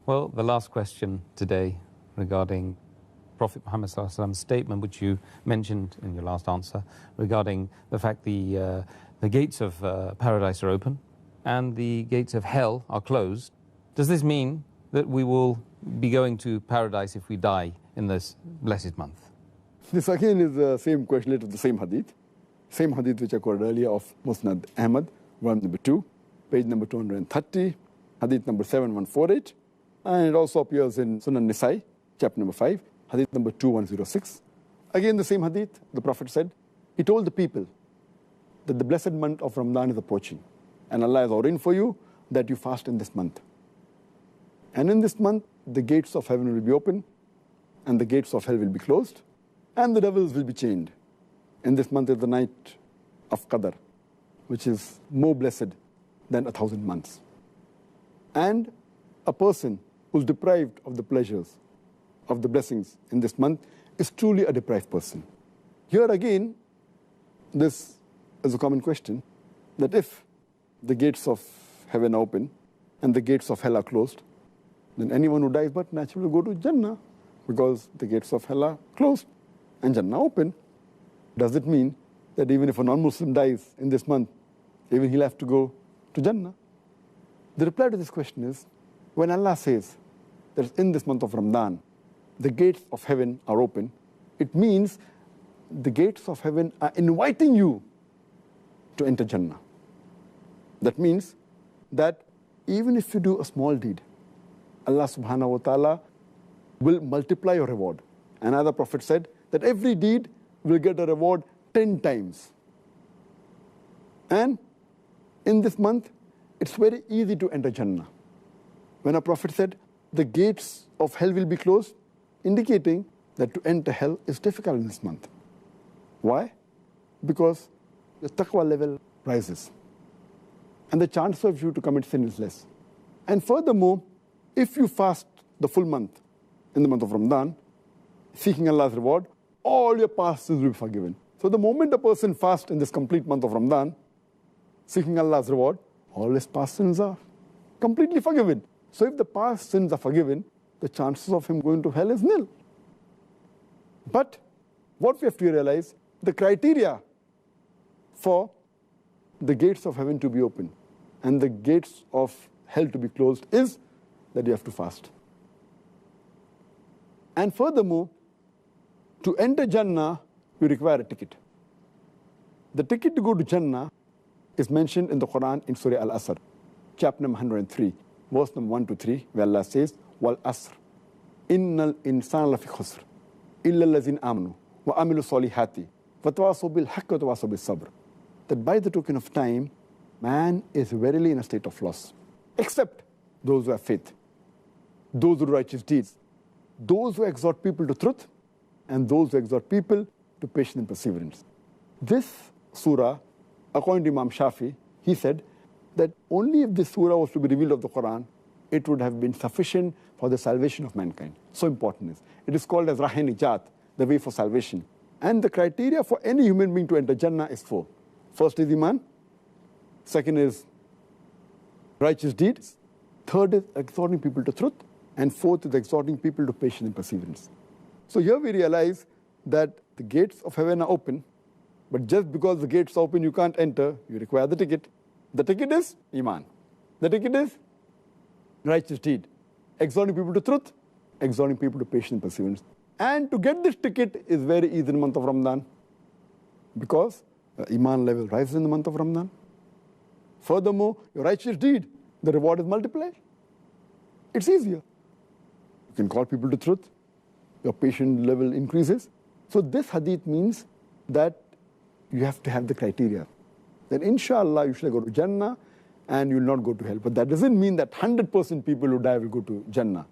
Well, the last question today regarding Prophet Muhammad ﷺ's statement, which you mentioned in your last answer, regarding the fact the gates of paradise are open and the gates of hell are closed. Does this mean that we will be going to paradise if we die in this blessed month? This again is the same question related to the same hadith. Same hadith which I quoted earlier of Musnad Ahmad, volume number 2, page number 230, hadith number 7148. And it also appears in Sunan Nisai, chapter number 5, hadith number 2106. Again the same hadith, the Prophet said, he told the people that the blessed month of Ramadan is approaching. And Allah has ordained for you that you fast in this month. And in this month, the gates of heaven will be open, and the gates of hell will be closed, and the devils will be chained. In this month is the night of Qadr, which is more blessed than 1,000 months. And a person who is deprived of the pleasures, of the blessings in this month, is truly a deprived person. Here again, this is a common question, that if the gates of heaven are open and the gates of hell are closed, then anyone who dies but naturally will go to Jannah, because the gates of hell are closed and Jannah open. Does it mean that even if a non-Muslim dies in this month, even he'll have to go to Jannah? The reply to this question is, when Allah says that in this month of Ramadan, the gates of heaven are open, it means the gates of heaven are inviting you to enter Jannah. That means that even if you do a small deed, Allah subhanahu wa ta'ala will multiply your reward. Another Prophet said that every deed will get a reward 10 times. And in this month, it's very easy to enter Jannah. When a Prophet said the gates of hell will be closed, indicating that to enter hell is difficult in this month. Why? Because the taqwa level rises, and the chance of you to commit sin is less. And furthermore, if you fast the full month, in the month of Ramadan, seeking Allah's reward, all your past sins will be forgiven. So the moment a person fasts in this complete month of Ramadan, seeking Allah's reward, all his past sins are completely forgiven. So if the past sins are forgiven, the chances of him going to hell is nil. But what we have to realize, the criteria for the gates of heaven to be open and the gates of hell to be closed is that you have to fast. And furthermore, to enter Jannah, you require a ticket. The ticket to go to Jannah is mentioned in the Quran in Surah Al-Asr, chapter number 103, verse number 1 to 3, where Allah says, Wal Asr, Innal insana lafi khusr, illa allazina amanu, wa amilu salihati, wa tawasaw bil haqqi wa tawasaw bis sabr. That by the token of time, man is verily in a state of loss, except those who have faith, those who do righteous deeds, those who exhort people to truth, and those who exhort people to patience and perseverance. This surah, according to Imam Shafi, he said that only if this surah was to be revealed of the Quran, it would have been sufficient for the salvation of mankind. So important is. It is called as Rahe-Nijat, the way for salvation. And the criteria for any human being to enter Jannah is 4. First is Iman. Second is righteous deeds. Third is exhorting people to truth. And fourth is exhorting people to patience and perseverance. So here we realize that the gates of heaven are open, but just because the gates are open, you can't enter, you require the ticket. The ticket is Iman. The ticket is righteous deed. Exhorting people to truth, exhorting people to patience and perseverance. And to get this ticket is very easy in the month of Ramadan, because the Iman level rises in the month of Ramadan. Furthermore, your righteous deed, the reward is multiplied. It's easier. You can call people to truth. Your patient level increases. So this hadith means that you have to have the criteria. Then inshallah you shall go to Jannah and you will not go to hell. But that doesn't mean that 100% people who die will go to Jannah.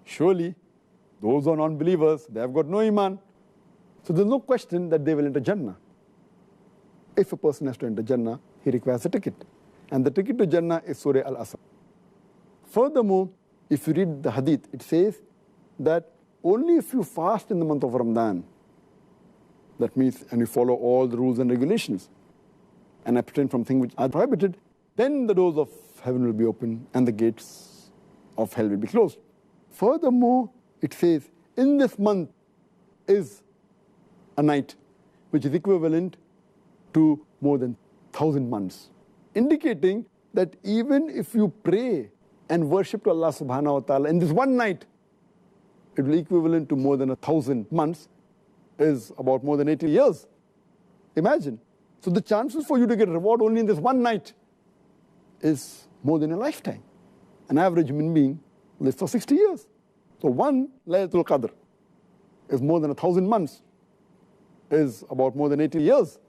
Surely, those who are non-believers, they have got no Iman. So there's no question that they will enter Jannah. If a person has to enter Jannah, he requires a ticket. And the ticket to Jannah is Surah Al-Asr. Furthermore, if you read the hadith, it says that only if you fast in the month of Ramadan, that means, and you follow all the rules and regulations, and abstain from things which are prohibited, then the doors of heaven will be open and the gates of hell will be closed. Furthermore, it says, in this month is a night, which is equivalent to more than 1,000 months, indicating that even if you pray and worship to Allah subhanahu wa ta'ala in this one night, it will be equivalent to more than 1,000 months, is about more than 80 years. Imagine. So the chances for you to get reward only in this one night is more than a lifetime. An average human being lives for 60 years. So one Laylatul Qadr is more than 1,000 months, is about more than 80 years,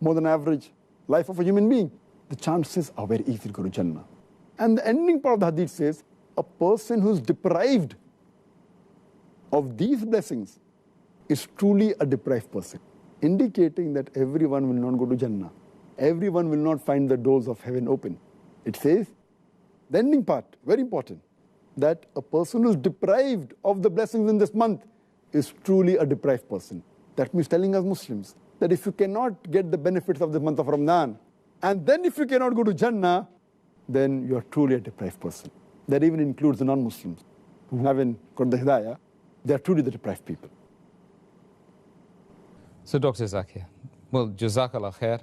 more than average life of a human being. The chances are very easy to go to Jannah. And the ending part of the hadith says, a person who's deprived of these blessings is truly a deprived person, indicating that everyone will not go to Jannah. Everyone will not find the doors of heaven open. It says, the ending part, very important, that a person who is deprived of the blessings in this month is truly a deprived person. That means telling us Muslims that if you cannot get the benefits of the month of Ramadan, and then if you cannot go to Jannah, then you are truly a deprived person. That even includes the non-Muslims who haven't got the Hidayah. They are truly the deprived people. So Dr. Zakir, well, Jazakallah khair.